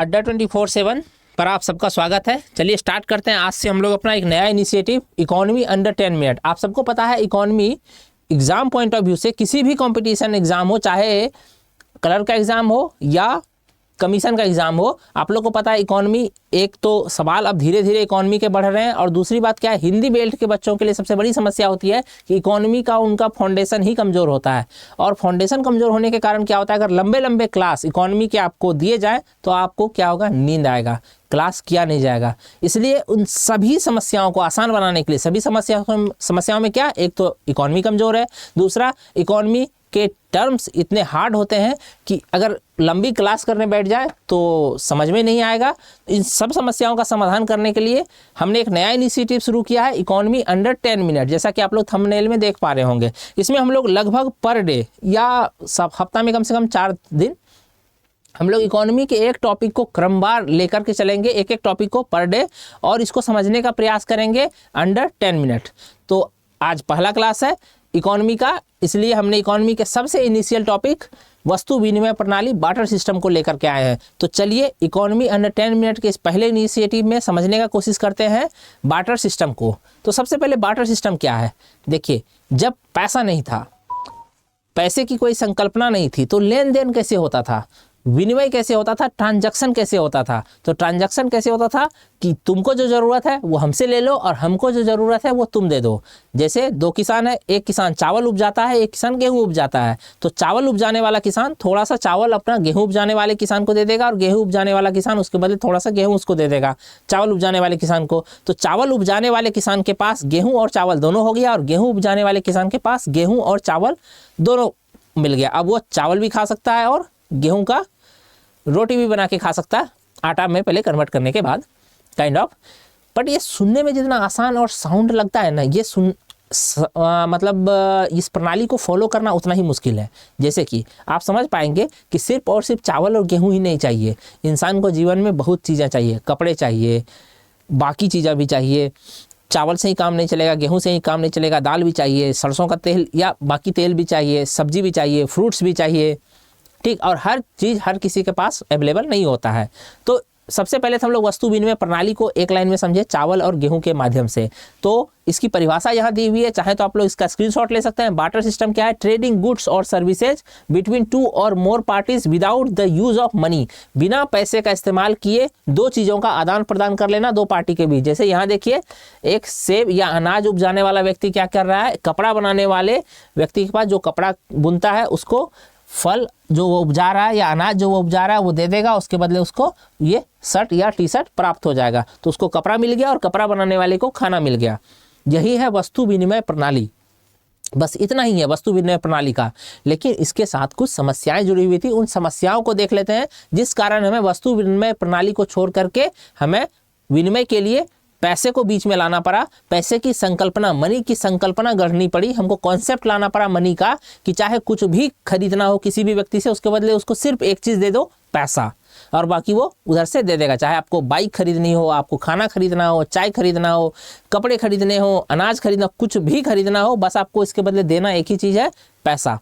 अड्डा 24/7 पर आप सबका स्वागत है। चलिए स्टार्ट करते हैं। आज से हम लोग अपना एक नया इनिशिएटिव इकोनॉमी अंडर 10 मिनट। आप सबको पता है economy exam point of view से किसी भी कंपटीशन एग्ज़ाम हो, चाहे कलर का एग्ज़ाम हो या कमीशन का एग्ज़ाम हो, आप लोग को पता है इकोनॉमी एक तो सवाल अब धीरे धीरे इकोनॉमी के बढ़ रहे हैं, और दूसरी बात क्या है, हिंदी बेल्ट के बच्चों के लिए सबसे बड़ी समस्या होती है कि इकोनॉमी का उनका फाउंडेशन ही कमज़ोर होता है। और फाउंडेशन कमज़ोर होने के कारण क्या होता है, अगर लंबे लंबे क्लास इकोनॉमी के आपको दिए जाए तो आपको क्या होगा, नींद आएगा, क्लास किया नहीं जाएगा। इसलिए उन सभी समस्याओं को आसान बनाने के लिए, सभी समस्याओं में क्या, एक तो इकोनॉमी कमज़ोर है, दूसरा इकोनॉमी के टर्म्स इतने हार्ड होते हैं कि अगर लंबी क्लास करने बैठ जाए तो समझ में नहीं आएगा। इन सब समस्याओं का समाधान करने के लिए हमने एक नया इनिशिएटिव शुरू किया है, इकोनॉमी अंडर 10 मिनट। जैसा कि आप लोग थंबनेल में देख पा रहे होंगे, इसमें हम लोग लगभग पर डे या हफ्ता में कम से कम 4 दिन हम लोग इकोनॉमी के एक टॉपिक को क्रमवार लेकर के चलेंगे, एक एक टॉपिक को पर डे, और इसको समझने का प्रयास करेंगे अंडर 10 मिनट। तो आज पहला क्लास है इकोनॉमी का, इसलिए हमने इकोनॉमी के सबसे इनिशियल टॉपिक वस्तु विनिमय प्रणाली बार्टर सिस्टम को लेकर के आए हैं। तो चलिए इकोनॉमी अंडर 10 मिनट के इस पहले इनिशिएटिव में समझने का कोशिश करते हैं बार्टर सिस्टम को। तो सबसे पहले बार्टर सिस्टम क्या है, देखिए, जब पैसा नहीं था, पैसे की कोई संकल्पना नहीं थी, तो लेन देन कैसे होता था, विनिमय कैसे होता था, ट्रांजैक्शन कैसे होता था। तो ट्रांजैक्शन कैसे होता था कि तुमको जो ज़रूरत है वो हमसे ले लो और हमको जो ज़रूरत है वो तुम दे दो। जैसे 2 किसान है, एक किसान चावल उपजाता है, एक किसान गेहूं उपजाता है। तो चावल उपजाने वाला किसान थोड़ा सा चावल अपना गेहूं उपजाने वाले किसान को दे देगा, और गेहूं उपजाने वाला किसान उसके बदले थोड़ा सा गेहूं उसको दे देगा चावल उपजाने वाले किसान को। तो चावल उपजाने वाले किसान के पास गेहूँ और चावल दोनों हो गया, और गेहूँ उपजाने वाले किसान के पास गेहूँ और चावल दोनों मिल गया। अब वो चावल भी खा सकता है और गेहूं का रोटी भी बना के खा सकता है, आटा में पहले कन्वर्ट करने के बाद, काइंड ऑफ। बट ये सुनने में जितना आसान और साउंड लगता है ना, ये मतलब इस प्रणाली को फॉलो करना उतना ही मुश्किल है। जैसे कि आप समझ पाएंगे कि सिर्फ और सिर्फ चावल और गेहूं ही नहीं चाहिए, इंसान को जीवन में बहुत चीज़ें चाहिए, कपड़े चाहिए, बाकी चीज़ें भी चाहिए। चावल से ही काम नहीं चलेगा, गेहूं से ही काम नहीं चलेगा, दाल भी चाहिए, सरसों का तेल या बाकी तेल भी चाहिए, सब्जी भी चाहिए, फ्रूट्स भी चाहिए, ठीक। और हर चीज़ हर किसी के पास अवेलेबल नहीं होता है। तो सबसे पहले तो हम लोग वस्तु विनिमय प्रणाली को एक लाइन में समझे, चावल और गेहूं के माध्यम से। तो इसकी परिभाषा यहाँ दी हुई है, चाहे तो आप लोग इसका स्क्रीनशॉट ले सकते हैं। बार्टर सिस्टम क्या है, ट्रेडिंग गुड्स और सर्विसेज बिटवीन 2 और more parties without the use of money. बिना पैसे का इस्तेमाल किए 2 चीज़ों का आदान प्रदान कर लेना 2 पार्टी के बीच। जैसे यहाँ देखिए, एक सेब या अनाज उपजाने वाला व्यक्ति क्या कर रहा है, कपड़ा बनाने वाले व्यक्ति के पास जो कपड़ा बुनता है उसको फल जो वो उपजा रहा है या अनाज जो वो उपजा रहा है वो दे देगा, उसके बदले उसको ये शर्ट या टी शर्ट प्राप्त हो जाएगा। तो उसको कपड़ा मिल गया और कपड़ा बनाने वाले को खाना मिल गया। यही है वस्तु विनिमय प्रणाली, बस इतना ही है वस्तु विनिमय प्रणाली का। लेकिन इसके साथ कुछ समस्याएं जुड़ी हुई थी, उन समस्याओं को देख लेते हैं जिस कारण हमें वस्तु विनिमय प्रणाली को छोड़ करके हमें विनिमय के लिए पैसे को बीच में लाना पड़ा। पैसे की संकल्पना, मनी की संकल्पना गढ़नी पड़ी, हमको कॉन्सेप्ट लाना पड़ा मनी का, कि चाहे कुछ भी खरीदना हो किसी भी व्यक्ति से, उसके बदले उसको सिर्फ एक चीज़ दे दो, पैसा, और बाकी वो उधर से दे देगा। चाहे आपको बाइक खरीदनी हो, आपको खाना खरीदना हो, चाय खरीदना हो, कपड़े खरीदने हो, अनाज खरीदना, कुछ भी खरीदना हो, बस आपको इसके बदले देना एक ही चीज़ है, पैसा।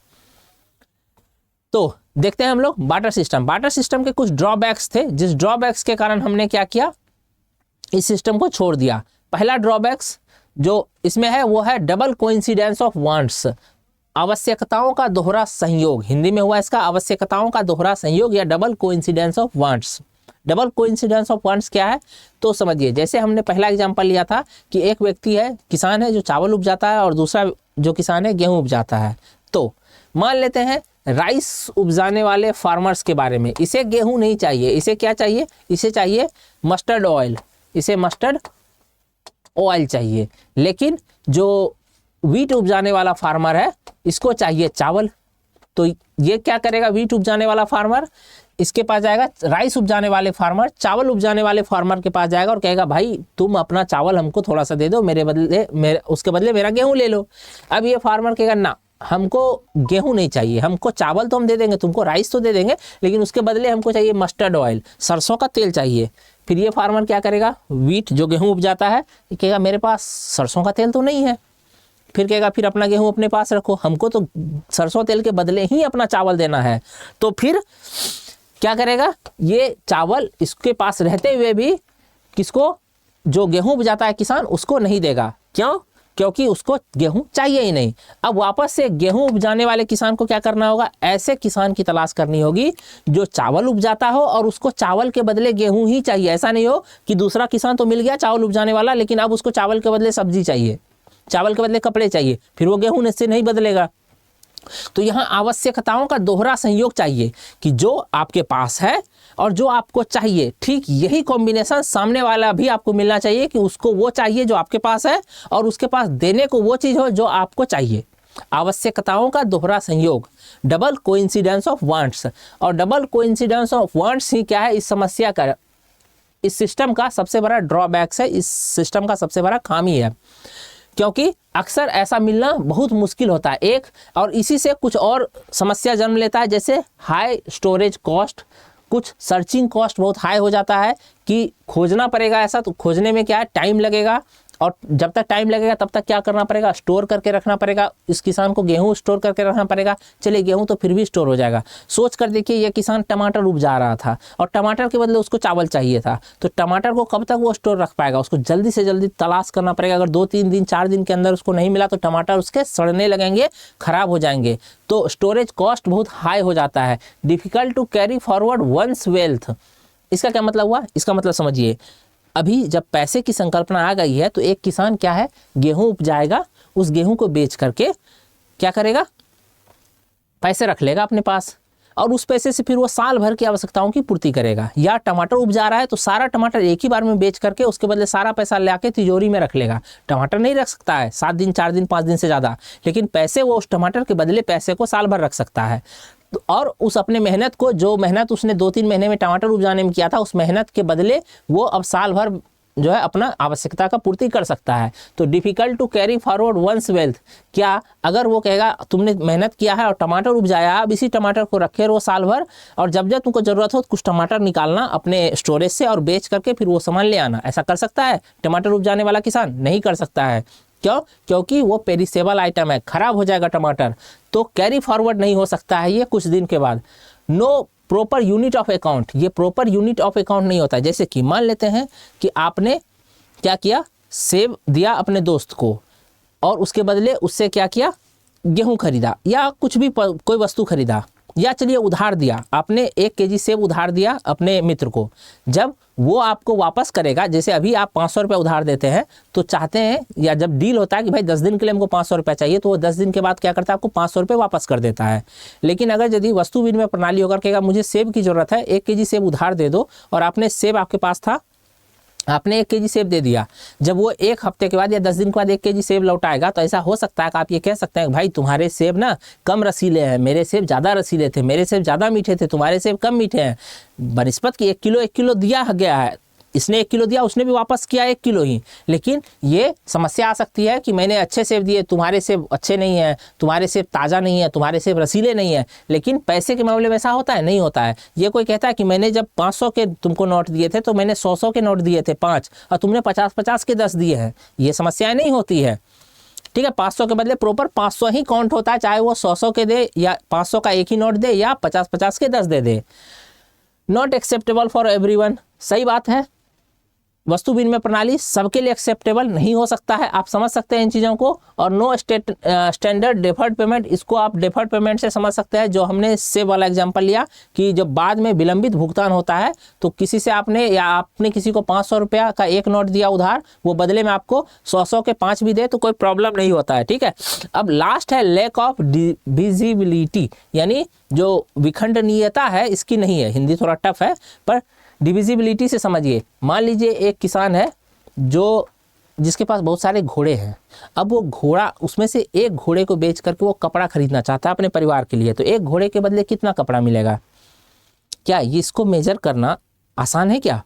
तो देखते हैं हम लोग बार्टर सिस्टम। बार्टर सिस्टम के कुछ ड्रॉबैक्स थे, जिस ड्रॉबैक्स के कारण हमने क्या किया, इस सिस्टम को छोड़ दिया। पहला ड्रॉबैक्स जो इसमें है वो है डबल कोइंसिडेंस ऑफ वांट्स, आवश्यकताओं का दोहरा संयोग। हिंदी में हुआ इसका आवश्यकताओं का दोहरा संयोग या double coincidence of wants. Double coincidence of wants क्या है, तो समझिए, जैसे हमने पहला एग्जांपल लिया था कि एक व्यक्ति है, किसान है जो चावल उपजाता है, और दूसरा जो किसान है गेहूं उपजाता है। तो मान लेते हैं राइस उपजाने वाले फार्मर्स के बारे में, इसे गेहूं नहीं चाहिए, इसे क्या चाहिए, इसे चाहिए मस्टर्ड ऑयल, इसे मस्टर्ड ऑयल चाहिए। लेकिन जो वीट उपजाने वाला फार्मर है इसको चाहिए चावल। तो ये क्या करेगा, वीट उपजाने वाला फार्मर इसके पास जाएगा, राइस उपजाने वाले फार्मर चावल उपजाने वाले फार्मर के पास जाएगा और कहेगा भाई तुम अपना चावल हमको थोड़ा सा दे दो, उसके बदले मेरा गेहूं ले लो। अब ये फार्मर कहेगा ना, हमको गेहूं नहीं चाहिए, हमको चावल तो हम दे देंगे, तुमको राइस तो दे देंगे, लेकिन उसके बदले हमको चाहिए मस्टर्ड ऑयल, सरसों का तेल चाहिए। फिर ये फार्मर क्या करेगा, वीट जो गेहूं उपजाता है कहेगा मेरे पास सरसों का तेल तो नहीं है, फिर कहेगा फिर अपना गेहूं अपने पास रखो, हमको तो सरसों तेल के बदले ही अपना चावल देना है। तो फिर क्या करेगा, ये चावल इसके पास रहते हुए भी किसको, जो गेहूं उपजाता है किसान, उसको नहीं देगा। क्यों? क्योंकि उसको गेहूं चाहिए ही नहीं। अब वापस से गेहूं उपजाने वाले किसान को क्या करना होगा, ऐसे किसान की तलाश करनी होगी जो चावल उपजाता हो और उसको चावल के बदले गेहूं ही चाहिए। ऐसा नहीं हो कि दूसरा किसान तो मिल गया चावल उपजाने वाला, लेकिन अब उसको चावल के बदले सब्जी चाहिए, चावल के बदले कपड़े चाहिए, फिर वो गेहूं से नहीं बदलेगा। तो यहाँ आवश्यकताओं का दोहरा संयोग चाहिए कि जो आपके पास है और जो आपको चाहिए, ठीक यही कॉम्बिनेशन सामने वाला भी आपको मिलना चाहिए कि उसको वो चाहिए जो आपके पास है और उसके पास देने को वो चीज़ हो जो आपको चाहिए। आवश्यकताओं का दोहरा संयोग, डबल कोइंसिडेंस ऑफ वांट्स। और double coincidence of wants he क्या है, इस समस्या का, इस सिस्टम का सबसे बड़ा ड्रॉबैक्स है, इस सिस्टम का सबसे बड़ा खामी है, क्योंकि अक्सर ऐसा मिलना बहुत मुश्किल होता है। एक और इसी से कुछ और समस्या जन्म लेता है, जैसे हाई स्टोरेज कॉस्ट, कुछ सर्चिंग कॉस्ट बहुत हाई हो जाता है कि खोजना पड़ेगा ऐसा, तो खोजने में क्या है, टाइम लगेगा, और जब तक टाइम लगेगा तब तक क्या करना पड़ेगा, स्टोर करके रखना पड़ेगा। इस किसान को गेहूं स्टोर करके रखना पड़ेगा। चलिए गेहूं तो फिर भी स्टोर हो जाएगा। सोच कर देखिए, ये किसान टमाटर उपजा रहा था और टमाटर के बदले उसको चावल चाहिए था, तो टमाटर को कब तक वो स्टोर रख पाएगा, उसको जल्दी से जल्दी तलाश करना पड़ेगा। अगर 2-3 दिन 4 दिन के अंदर उसको नहीं मिला तो टमाटर उसके सड़ने लगेंगे, खराब हो जाएंगे। तो स्टोरेज कॉस्ट बहुत हाई हो जाता है। Difficult to carry forward one's wealth. इसका क्या मतलब हुआ, इसका मतलब समझिए, अभी जब पैसे की संकल्पना आ गई है तो एक किसान क्या है, गेहूं उपजाएगा, उस गेहूं को बेच करके क्या करेगा, पैसे रख लेगा अपने पास, और उस पैसे से फिर वो साल भर की आवश्यकताओं की पूर्ति करेगा। या टमाटर उपजा रहा है तो सारा टमाटर एक ही बार में बेच करके उसके बदले सारा पैसा ला के तिजोरी में रख लेगा। टमाटर नहीं रख सकता है 7 दिन 4 दिन 5 दिन से ज़्यादा, लेकिन पैसे वो उस टमाटर के बदले पैसे को साल भर रख सकता है। और उस अपने मेहनत को, जो मेहनत उसने 2-3 महीने में टमाटर उपजाने में किया था, उस मेहनत के बदले वो अब साल भर जो है अपना आवश्यकता का पूर्ति कर सकता है। तो difficult to carry forward one's wealth, क्या अगर वो कहेगा तुमने मेहनत किया है और टमाटर उपजाया, अब इसी टमाटर को रखे रहो साल भर, और जब जब तुमको ज़रूरत हो कुछ टमाटर निकालना अपने स्टोरेज से और बेच करके फिर वो सामान ले आना, ऐसा कर सकता है टमाटर उपजाने वाला किसान? नहीं कर सकता है। क्यों? क्योंकि वो पेरिसेबल आइटम है, खराब हो जाएगा टमाटर, तो कैरी फॉरवर्ड नहीं हो सकता है ये कुछ दिन के बाद। No proper unit of account, ये प्रॉपर यूनिट ऑफ अकाउंट नहीं होता है। जैसे कि मान लेते हैं कि आपने क्या किया, सेब दिया अपने दोस्त को और उसके बदले उससे क्या किया, गेहूं खरीदा या कुछ भी कोई वस्तु खरीदा, या चलिए उधार दिया, आपने 1 केजी सेब उधार दिया अपने मित्र को। जब वो आपको वापस करेगा, जैसे अभी आप 500 रुपये उधार देते हैं तो चाहते हैं, या जब डील होता है कि भाई 10 दिन के लिए हमको 500 रुपये चाहिए, तो वो 10 दिन के बाद क्या करता है, आपको 500 रुपये वापस कर देता है। लेकिन अगर यदि वस्तु विनिमय प्रणाली होकर कहेगा मुझे सेब की ज़रूरत है, 1 केजी सेब उधार दे दो, और आपने सेब आपके पास था, आपने 1 केजी सेब दे दिया, जब वो 1 हफ्ते के बाद या 10 दिन के बाद 1 केजी सेब लौटाएगा, तो ऐसा हो सकता है कि आप ये कह सकते हैं भाई तुम्हारे सेब ना कम रसीले हैं, मेरे सेब ज़्यादा रसीले थे, मेरे सेब ज़्यादा मीठे थे, तुम्हारे सेब कम मीठे हैं। बनिस्बत कि 1 किलो दिया गया है, इसने 1 किलो दिया, उसने भी वापस किया 1 किलो ही। लेकिन ये समस्या आ सकती है कि मैंने अच्छे सेब दिए, तुम्हारे सेब अच्छे नहीं हैं, तुम्हारे सेब ताज़ा नहीं है, तुम्हारे सेब रसीले नहीं है। लेकिन पैसे के मामले में ऐसा होता है? नहीं होता है। ये कोई कहता है कि मैंने जब 500 के तुमको नोट दिए थे तो मैंने 100 के नोट दिए थे 5, और तुमने 50 के 10 दिए हैं। ये समस्याएं नहीं होती है, ठीक है। 500 के बदले प्रॉपर 500 ही काउंट होता है, चाहे वो 100 के दे या 500 का 1 ही नोट दे या 50 के 10 दे दे। नॉट एक्सेप्टेबल फॉर एवरीवन, सही बात है। वस्तु विनिमय प्रणाली सबके लिए एक्सेप्टेबल नहीं हो सकता है, आप समझ सकते हैं इन चीज़ों को। और नो स्टैंडर्ड डेफर्ड पेमेंट, इसको आप डेफर्ड पेमेंट से समझ सकते हैं, जो हमने सेब वाला एग्जांपल लिया कि जब बाद में विलंबित भुगतान होता है, तो किसी से आपने या आपने किसी को 500 रुपया का 1 नोट दिया उधार, वो बदले में आपको 100 के 5 भी दे तो कोई प्रॉब्लम नहीं होता है, ठीक है। अब लास्ट है लैक ऑफ डिविजिबिलिटी, यानी जो विखंडनीयता है इसकी नहीं है। हिंदी थोड़ा टफ है पर डिविजिबिलिटी से समझिए। मान लीजिए एक किसान है जिसके पास बहुत सारे घोड़े हैं। अब वो घोड़ा, उसमें से एक घोड़े को बेच करके वो कपड़ा खरीदना चाहता है अपने परिवार के लिए, तो एक घोड़े के बदले कितना कपड़ा मिलेगा? क्या ये इसको मेजर करना आसान है? क्या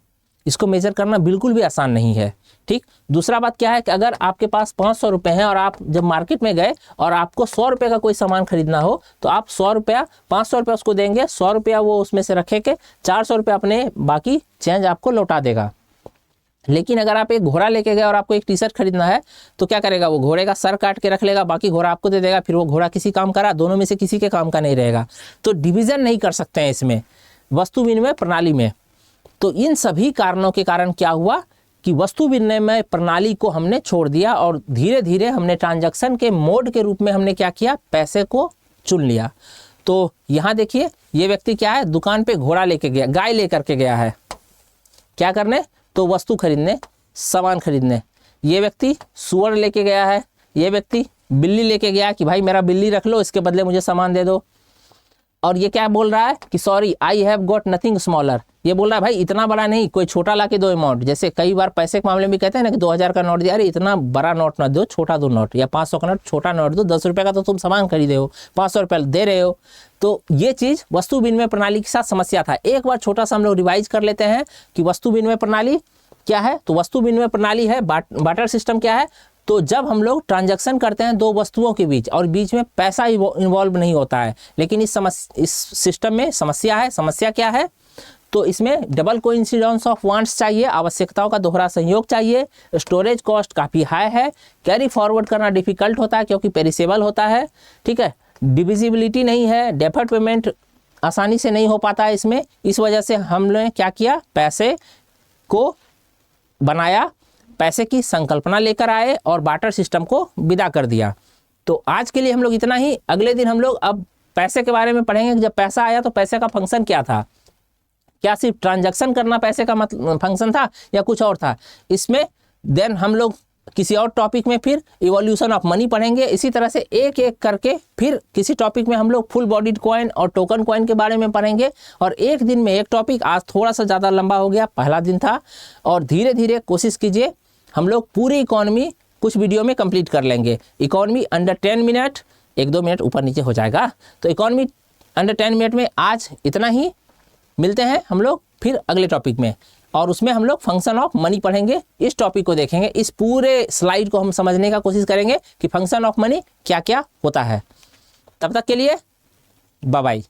इसको मेजर करना बिल्कुल भी आसान नहीं है, ठीक। दूसरा बात क्या है कि अगर आपके पास 500 रुपये हैं और आप जब मार्केट में गए और आपको 100 रुपये का कोई सामान खरीदना हो, तो आप 100 रुपया 500 रुपये उसको देंगे, 100 रुपया वो उसमें से रखे के 400 रुपये अपने बाकी चेंज आपको लौटा देगा। लेकिन अगर आप एक घोड़ा लेके गए और आपको एक टी-शर्ट खरीदना है, तो क्या करेगा, वो घोड़े का सर काट के रख लेगा, बाकी घोड़ा आपको दे देगा, फिर वो घोड़ा किसी काम का रहा, दोनों में से किसी के काम का नहीं रहेगा। तो डिवीज़न नहीं कर सकते हैं इसमें। वस्तु विनिमय प्रणाली में। तो इन सभी कारणों के कारण क्या हुआ कि वस्तु विनिमय प्रणाली को हमने छोड़ दिया और धीरे धीरे हमने ट्रांजैक्शन के मोड के रूप में हमने क्या किया, पैसे को चुन लिया। तो यहाँ देखिए ये व्यक्ति क्या है, दुकान पे घोड़ा लेके गया, गाय लेकर के गया है, क्या करने, तो वस्तु खरीदने, सामान खरीदने। ये व्यक्ति सूअर लेके गया है, ये व्यक्ति बिल्ली लेके गया कि भाई मेरा बिल्ली रख लो, इसके बदले मुझे सामान दे दो। और ये क्या बोल रहा है कि sorry I have got nothing smaller, ये बोल रहा है भाई इतना बड़ा नहीं, कोई छोटा ला के दो अमाउंट। जैसे कई बार पैसे के मामले में कहते हैं ना कि 2000 का नोट दिया, अरे इतना बड़ा नोट ना दो, छोटा दो नोट, या 500 का नोट छोटा नोट दो, 10 रुपये का तो तुम सामान खरीदे हो, 500 रुपये दे रहे हो। तो ये चीज़ वस्तु विनिमय प्रणाली के साथ समस्या था। एक बार छोटा सा हम लोग रिवाइज कर लेते हैं कि वस्तु विनिमय प्रणाली क्या है। तो वस्तु विनिमय प्रणाली है, बार्टर सिस्टम क्या है, तो जब हम लोग ट्रांजैक्शन करते हैं दो वस्तुओं के बीच और बीच में पैसा इन्वॉल्व नहीं होता है, लेकिन इस सिस्टम में समस्या है। समस्या क्या है, तो इसमें डबल कोइंसिडेंस ऑफ वांट्स चाहिए, आवश्यकताओं का दोहरा संयोग चाहिए, स्टोरेज कॉस्ट काफ़ी हाई है, कैरी फॉरवर्ड करना डिफिकल्ट होता है क्योंकि पेरिसेबल होता है, ठीक है, डिविजिबिलिटी नहीं है, डेफर्ड पेमेंट आसानी से नहीं हो पाता है इसमें। इस वजह से हमने क्या किया, पैसे को बनाया, पैसे की संकल्पना लेकर आए और बार्टर सिस्टम को विदा कर दिया। तो आज के लिए हम लोग इतना ही। अगले दिन हम लोग अब पैसे के बारे में पढ़ेंगे कि जब पैसा आया तो पैसे का फंक्शन क्या था, क्या सिर्फ ट्रांजैक्शन करना पैसे का मतलब फंक्शन था या कुछ और था इसमें। देन हम लोग किसी और टॉपिक में फिर इवोल्यूशन ऑफ मनी पढ़ेंगे। इसी तरह से एक एक करके फिर किसी टॉपिक में हम लोग फुल बॉडीड कॉइन और टोकन कॉइन के बारे में पढ़ेंगे। और एक दिन में एक टॉपिक, आज थोड़ा सा ज़्यादा लंबा हो गया, पहला दिन था, और धीरे धीरे कोशिश कीजिए हम लोग पूरी इकोनॉमी कुछ वीडियो में कंप्लीट कर लेंगे। इकोनॉमी अंडर 10 मिनट, 1-2 मिनट ऊपर नीचे हो जाएगा। तो इकोनॉमी अंडर 10 मिनट में आज इतना ही। मिलते हैं हम लोग फिर अगले टॉपिक में, और उसमें हम लोग फंक्शन ऑफ मनी पढ़ेंगे। इस टॉपिक को देखेंगे, इस पूरे स्लाइड को हम समझने का कोशिश करेंगे कि फंक्शन ऑफ मनी क्या क्या होता है। तब तक के लिए बाय बाय।